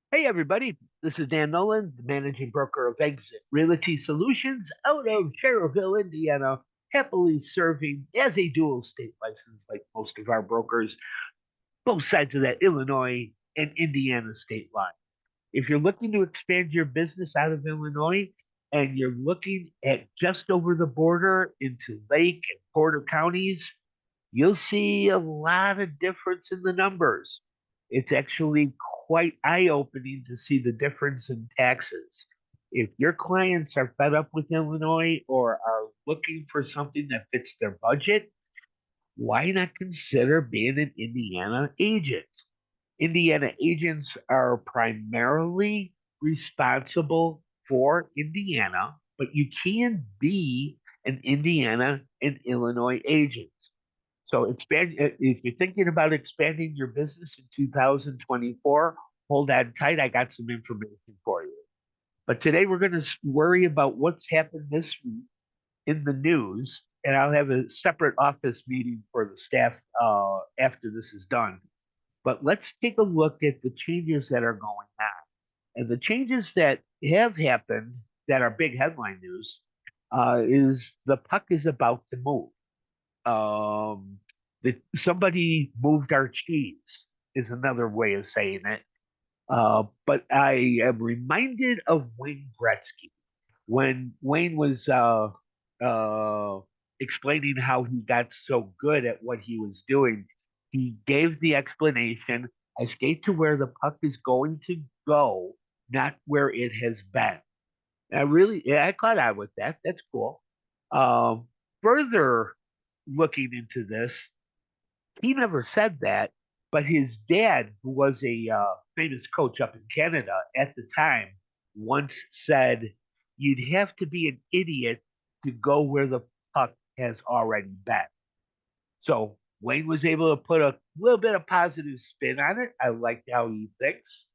Hey, everybody. This is Dan Nolan, the managing broker of EXIT Realty Solutions out of Cherville, Indiana, happily serving as a dual state license like most of our brokers, both sides of that Illinois and Indiana state line. If you're looking to expand your business out of Illinois and you're looking at just over the border into Lake and Porter counties, you'll see a lot of difference in the numbers. It's actually quite eye-opening to see the difference in taxes. If your clients are fed up with Illinois or are looking for something that fits their budget, why not consider being an Indiana agent? Indiana agents are primarily responsible for Indiana, but you can be an Indiana and Illinois agent. So if you're thinking about expanding your business in 2024, hold on tight. I got some information for you. But today we're going to worry about what's happened this week in the news, and I'll have a separate office meeting for the staff after this is done. But let's take a look at the changes that are going on. And the changes that have happened that are big headline news is the puck is about to move. Um, that somebody moved our cheese is another way of saying it. But I am reminded of Wayne Gretzky when Wayne was uh, explaining how he got so good at what he was doing. He gave the explanation: I skate to where the puck is going to go, not where it has been. Yeah, I caught on with that. That's cool. Further looking into this, he never said that, but his dad, who was a famous coach up in Canada at the time, once said, "You'd have to be an idiot to go where the puck has already been." So Wayne was able to put a little bit of positive spin on it. I like how he thinks.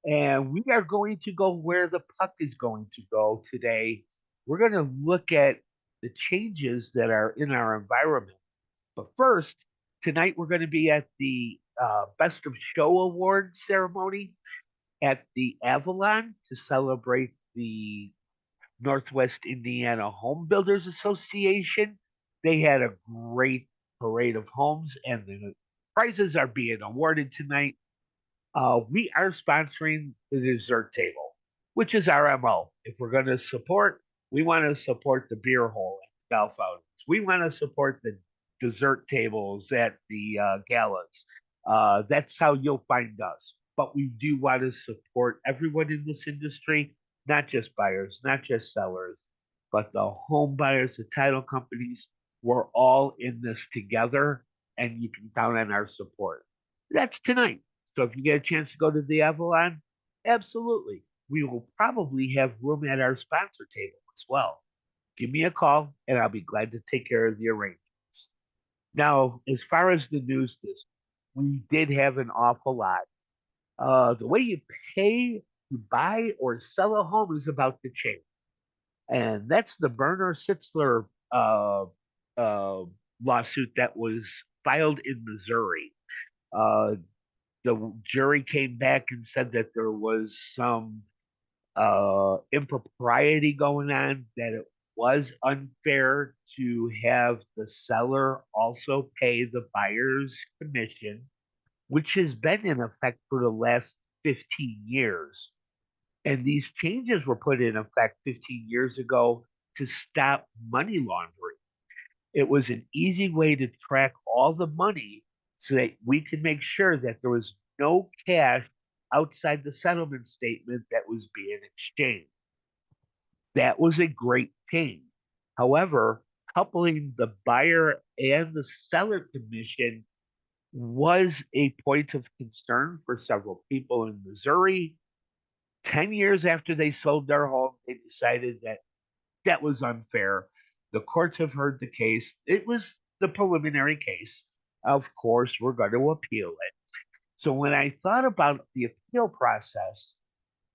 And we are going to go where the puck is going to go today. We're going to look at the changes that are in our environment. But first, tonight we're going to be at the Best of Show Award ceremony at the Avalon to celebrate the Northwest Indiana Home Builders Association. They had a great parade of homes, and the prizes are being awarded tonight. We are sponsoring the dessert table, which is our MO. If we're going to support, we want to support the beer hole at the golf outings. We want to support the dessert tables at the galas. That's how you'll find us. But we do want to support everyone in this industry, not just buyers, not just sellers, but the home buyers, the title companies. We're all in this together, and you can count on our support. That's tonight. So if you get a chance to go to the Avalon, absolutely. We will probably have room at our sponsor table as well. Give me a call and I'll be glad to take care of the arrangements. Now, as far as the news this, we did have an awful lot. The way you pay to buy or sell a home is about to change. And that's the Berner Sitzler uh, lawsuit that was filed in Missouri. Uh, the jury came back and said that there was some impropriety going on, that it was unfair to have the seller also pay the buyer's commission, which has been in effect for the last 15 years. And these changes were put in effect 15 years ago to stop money laundering. It was an easy way to track all the money so that we could make sure that there was no cash outside the settlement statement that was being exchanged. That was a great change. However, coupling the buyer and the seller commission was a point of concern for several people in Missouri. 10 years after they sold their home, they decided that that was unfair. The courts have heard the case. It was the preliminary case. Of course, we're going to appeal it. So when I thought about the appeal process,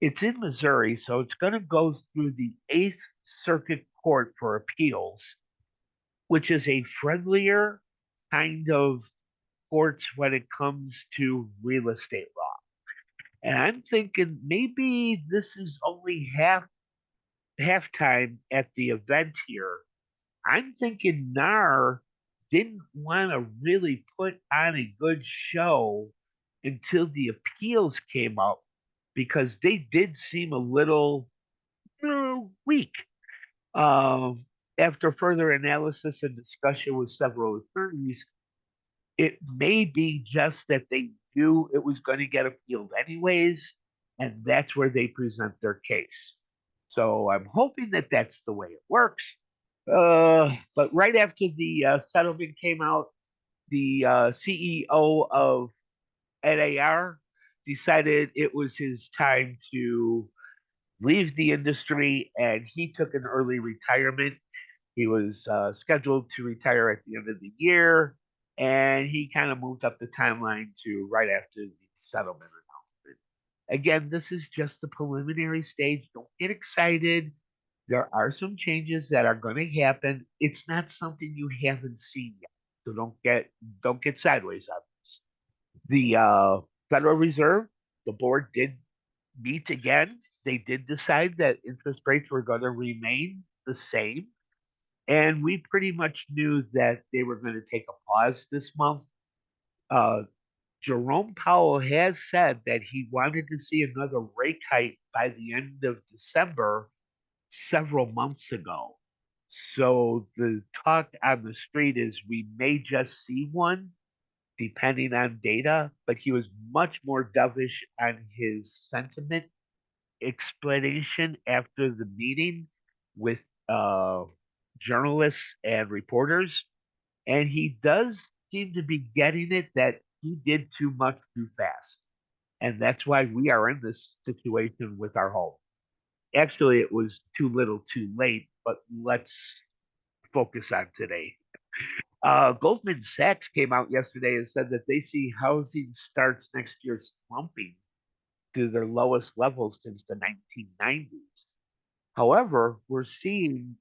it's in Missouri, so it's going to go through the Eighth Circuit Court for Appeals, which is a friendlier kind of courts when it comes to real estate law. And I'm thinking maybe this is only halftime at the event here. I'm thinking NAR didn't want to really put on a good show until the appeals came up because they did seem a little weak. Um, After further analysis and discussion with several attorneys, it may be just that they knew it was going to get appealed anyways, and that's where they present their case. So I'm hoping that that's the way it works. But right after the settlement came out, the CEO of NAR decided it was his time to leave the industry, and he took an early retirement. He was scheduled to retire at the end of the year, and he kind of moved up the timeline to right after the settlement announcement. Again, this is just the preliminary stage. Don't get excited. There are some changes that are going to happen. It's not something you haven't seen yet, so don't get sideways on this. The Federal Reserve, the board did meet again. They did decide that interest rates were going to remain the same. And we pretty much knew that they were going to take a pause this month. Uh, Jerome Powell has said that he wanted to see another rate hike by the end of December several months ago. So the talk on the street is we may just see one depending on data, but he was much more dovish on his sentiment explanation after the meeting with uh, journalists and reporters. And he does seem to be getting it that he did too much too fast. And that's why we are in this situation with our home. Actually, it was too little too late, but let's focus on today. Goldman Sachs came out yesterday and said that they see housing starts next year slumping to their lowest levels since the 1990s. However, we're seeing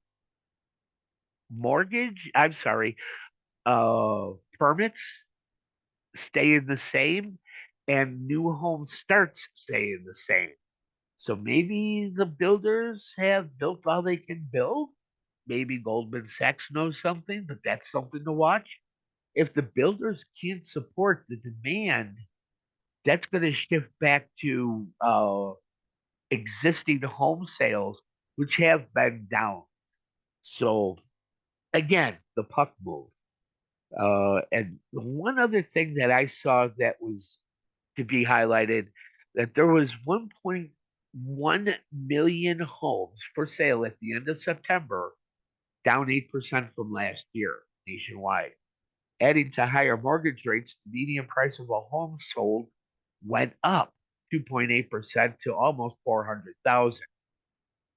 I'm sorry, permits staying the same and new home starts staying the same. So maybe the builders have built all they can build. Maybe Goldman Sachs knows something, but that's something to watch. If the builders can't support the demand, that's going to shift back to existing home sales, which have been down. So again, the puck moved. And one other thing that I saw that was to be highlighted that there was 1.1 million homes for sale at the end of September, down 8% from last year nationwide. Adding to higher mortgage rates, the median price of a home sold went up 2.8% to almost 400,000.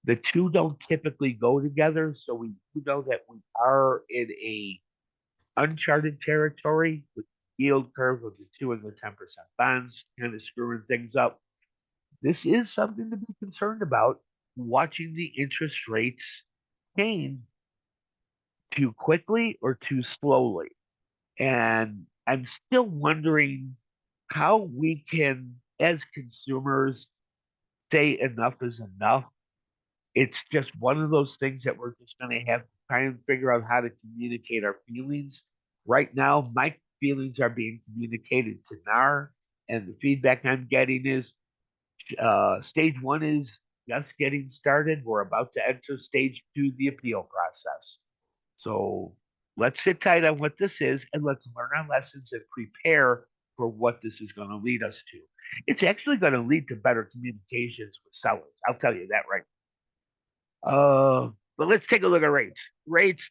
The two don't typically go together, so we do know that we are in a uncharted territory with yield curve of the 2 and the 10% bonds kind of screwing things up. This is something to be concerned about, watching the interest rates change too quickly or too slowly. And I'm still wondering how we can, as consumers, say enough is enough. It's just one of those things that we're just going to have to try and figure out how to communicate our feelings. Right now, my feelings are being communicated to NAR, and the feedback I'm getting is stage one is just getting started. We're about to enter stage two, the appeal process. So let's sit tight on what this is and let's learn our lessons and prepare for what this is going to lead us to. It's actually going to lead to better communications with sellers. I'll tell you that right. But let's take a look at rates. Rates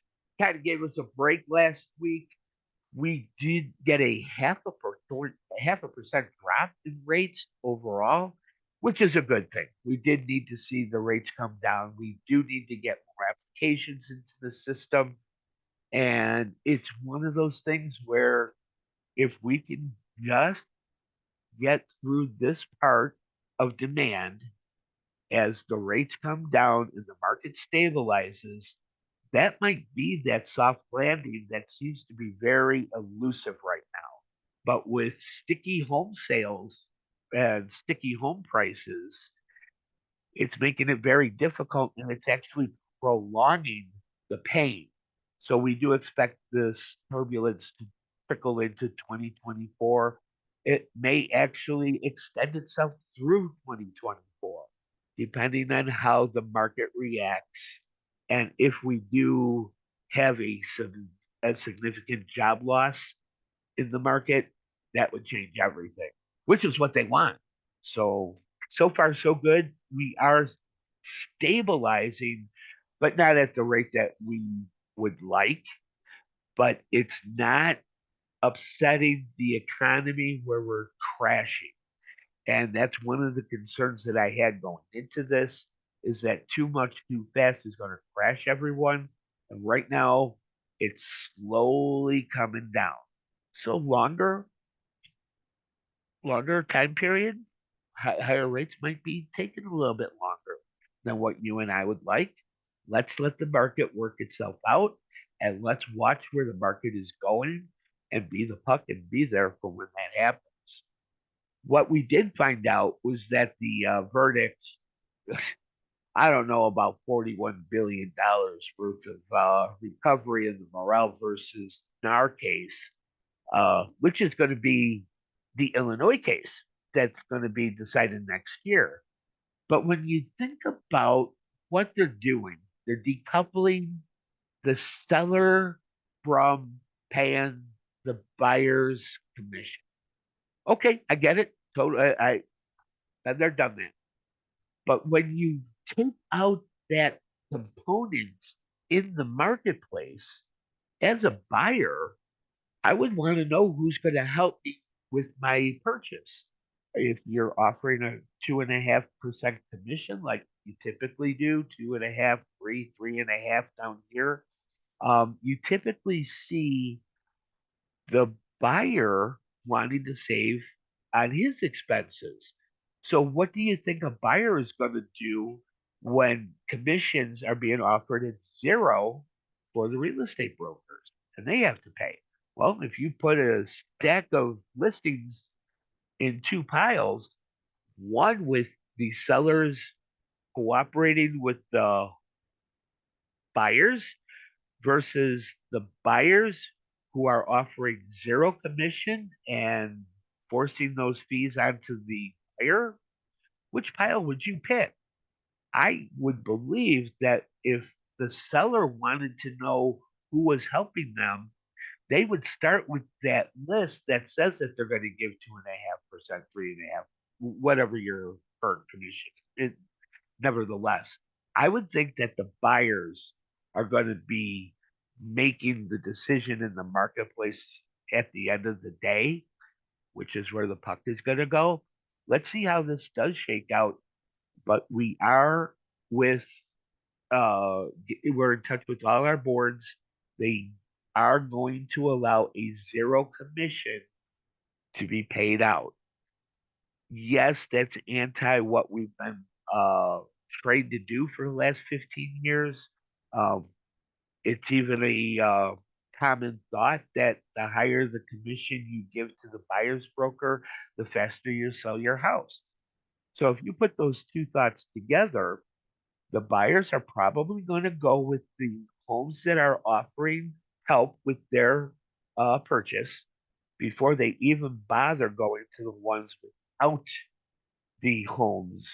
kind of gave us a break last week. We did get a half a percent drop in rates overall, which is a good thing. We did need to see the rates come down. We do need to get more applications into the system. And it's one of those things where if we can just get through this part of demand as the rates come down and the market stabilizes, that might be that soft landing that seems to be very elusive right now. But with sticky home sales, and sticky home prices, it's making it very difficult and it's actually prolonging the pain. So we do expect this turbulence to trickle into 2024. It may actually extend itself through 2024, depending on how the market reacts. And if we do have a significant job loss in the market, that would change everything, which is what they want. So, so far, so good. We are stabilizing, but not at the rate that we would like. But it's not upsetting the economy where we're crashing. And that's one of the concerns that I had going into this is that too much too fast is going to crash everyone. And right now, it's slowly coming down. So longer time period, higher rates might be taking a little bit longer than what you and I would like. Let's let the market work itself out and let's watch where the market is going and be the puck and be there for when that happens. What we did find out was that the verdict, I don't know, about $41 billion worth of recovery in the Moehrl versus NAR case, which is going to be the Illinois case that's going to be decided next year. But when you think about what they're doing, they're decoupling the seller from paying the buyer's commission. Okay, I get it. Totally, and they're done that. But when you take out that component in the marketplace as a buyer, I would want to know who's going to help me with my purchase. If you're offering a 2.5% commission, like you typically do, 2.5, 3, 3.5 down here, you typically see the buyer wanting to save on his expenses. So, what do you think a buyer is going to do when commissions are being offered at zero for the real estate brokers and they have to pay? Well, if you put a stack of listings in two piles, one with the sellers cooperating with the buyers versus the buyers who are offering zero commission and forcing those fees onto the buyer, which pile would you pick? I would believe that if the seller wanted to know who was helping them, they would start with that list that says that they're going to give 2.5%, 3.5, whatever your current commission. Nevertheless, I would think that the buyers are going to be making the decision in the marketplace at the end of the day, which is where the puck is going to go. Let's see how this does shake out. But we are with, we're in touch with all our boards. They are going to allow a zero commission to be paid out. Yes, that's anti what we've been trained to do for the last 15 years. Um, it's even a common thought that the higher the commission you give to the buyer's broker, the faster you sell your house. So if you put those two thoughts together, the buyers are probably going to go with the homes that are offering help with their purchase before they even bother going to the ones without the homes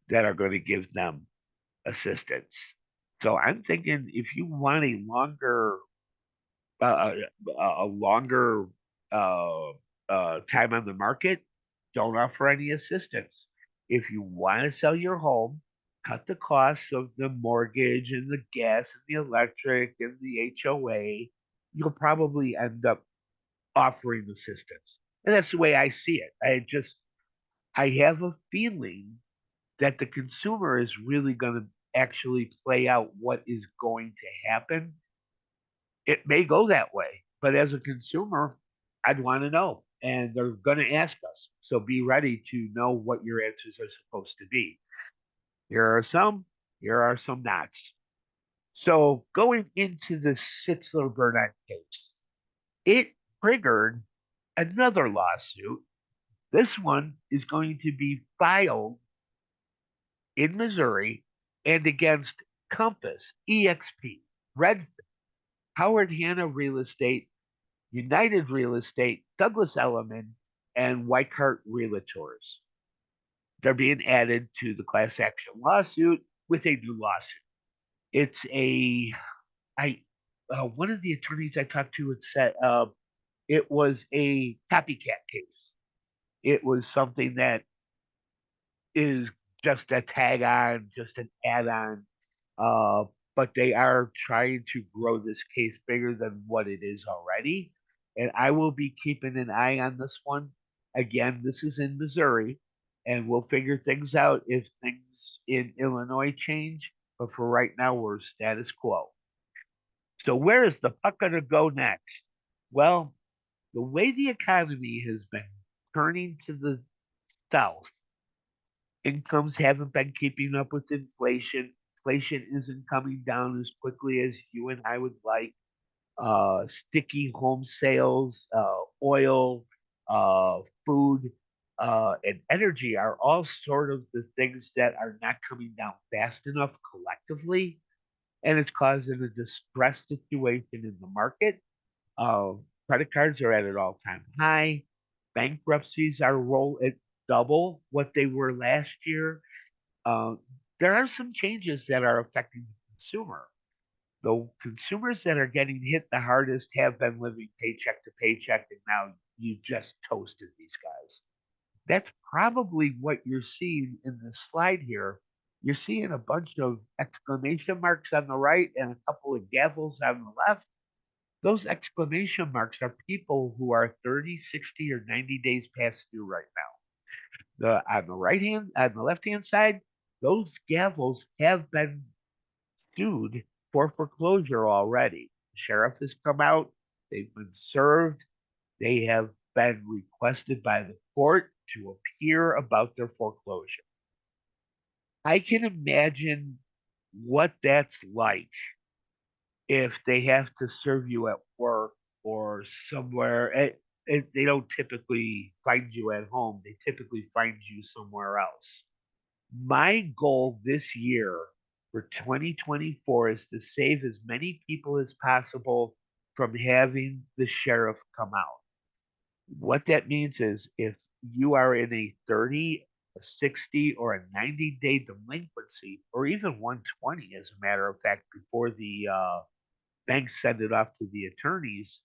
that are going to give them assistance. So I'm thinking if you want uh, a longer uh, time on the market, don't offer any assistance. If you want to sell your home, cut the costs of the mortgage and the gas and the electric and the HOA. You'll probably end up offering assistance, and that's the way I see it. I have a feeling that the consumer is really going to actually play out what is going to happen. It may go that way, but as a consumer, I'd want to know. And they're going to ask us. So be ready to know what your answers are supposed to be. Here are some, here are some nots. So going into the Sitzler Burnett case, it triggered another lawsuit This one is going to be filed in Missouri and against Compass, EXP, Red, Howard Hanna Real Estate, United Real Estate, Douglas Elliman, and Weichart Realtors. They're being added to the class action lawsuit with a new lawsuit. It's a I one of the attorneys I talked to had said it was a copycat case. It was something that is just a tag on, just an add on. Uh, but they are trying to grow this case bigger than what it is already. And I will be keeping an eye on this one. Again, this is in Missouri, and we'll figure things out if things in Illinois change. But for right now, we're status quo. So, where is the puck going to go next? Well, the way the economy has been turning to the south, incomes haven't been keeping up with inflation. Inflation isn't coming down as quickly as you and I would like. Sticky home sales, oil, food, and energy are all sort of the things that are not coming down fast enough collectively. And it's causing a distressed situation in the market. Uh, Credit cards are at an all time high. Bankruptcies are roll at double what they were last year. uh, there are some changes that are affecting the consumer. The consumers that are getting hit the hardest have been living paycheck to paycheck, and now you just toasted these guys. That's probably what you're seeing in this slide here. You're seeing a bunch of exclamation marks on the right and a couple of gavels on the left. Those exclamation marks are people who are 30, 60, or 90 days past due right now. On the on the left hand side, those gavels have been sued for foreclosure already. The sheriff has come out, they've been served, they have been requested by the court to appear about their foreclosure. I can imagine what that's like if they have to serve you at work or somewhere. They don't typically find you at home, they typically find you somewhere else. My goal this year for 2024 is to save as many people as possible from having the sheriff come out. What that means is if you are in a 30, a 60, or a 90-day delinquency, or even 120, as a matter of fact, before the banks send it off to the attorneys,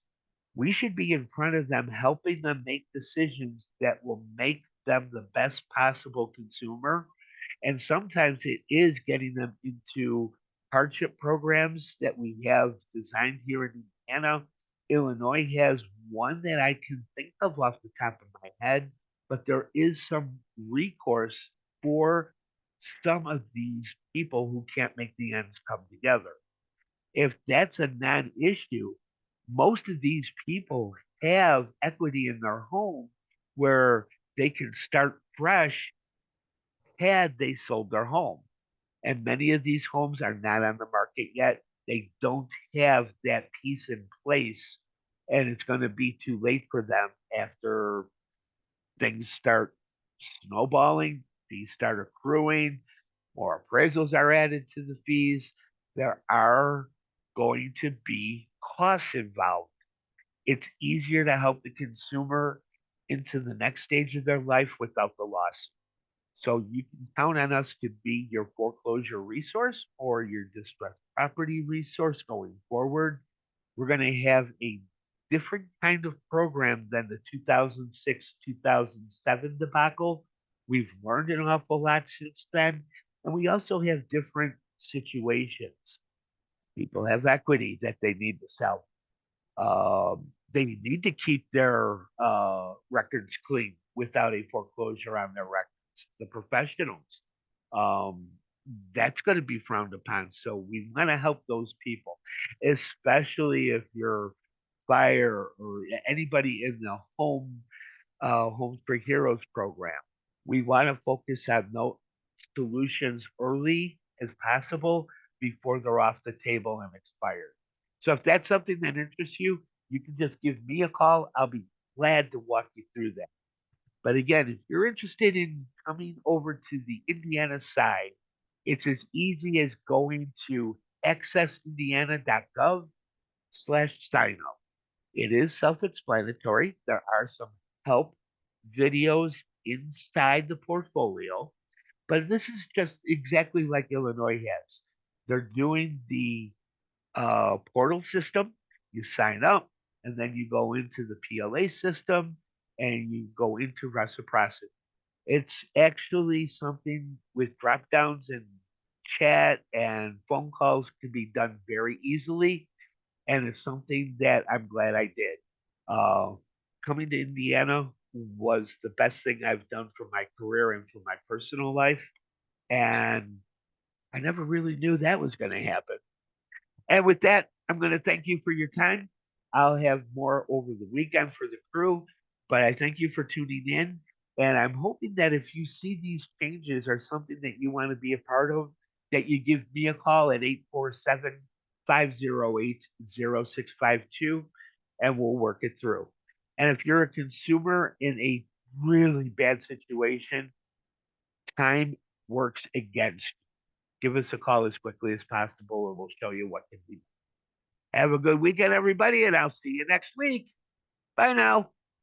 we should be in front of them, helping them make decisions that will make them the best possible consumer. And sometimes it is getting them into hardship programs that we have designed here in Indiana. Illinois has one that I can think of off the top of my head, but there is some recourse for some of these people who can't make the ends come together. If that's a non issue, most of these people have equity in their home where they can start fresh had they sold their home. And many of these homes are not on the market yet. They don't have that piece in place, and it's going to be too late for them after things start snowballing, fees start accruing, more appraisals are added to the fees. There are going to be costs involved. It's easier to help the consumer into the next stage of their life without the loss. So you can count on us to be your foreclosure resource or your distressed property resource going forward. We're going to have a different kind of program than the 2006 2007 debacle. We've learned an awful lot since then. And we also have different situations. People have equity that they need to sell. They need to keep their records clean without a foreclosure on their records. The professionals, um, that's going to be frowned upon. So we want to help those people, especially if you're fire or anybody in the Homes for Heroes program. We want to focus on no solutions early as possible before they're off the table and expired. So if that's something that interests you, you can just give me a call. I'll be glad to walk you through that. But again, if you're interested in coming over to the Indiana side, it's as easy as going to accessindiana.gov/sign up. It is self-explanatory. There are some help videos inside the portfolio, but this is just exactly like Illinois has. They're doing the portal system. You sign up, and then you go into the PLA system, and you go into reciprocity. It's actually something with drop downs and chat and phone calls can be done very easily, and it's something that I'm glad I did. Uh, Coming to Indiana was the best thing I've done for my career and for my personal life, and I never really knew that was going to happen. And with that, I'm going to thank you for your time. I'll have more over the weekend for the crew, but I thank you for tuning in. And I'm hoping that if you see these changes are something that you want to be a part of, that you give me a call at 847-508-0652, and we'll work it through. And if you're a consumer in a really bad situation, time works against you. Give us a call as quickly as possible, and we'll show you what can be done. Have a good weekend, everybody, and I'll see you next week. Bye now.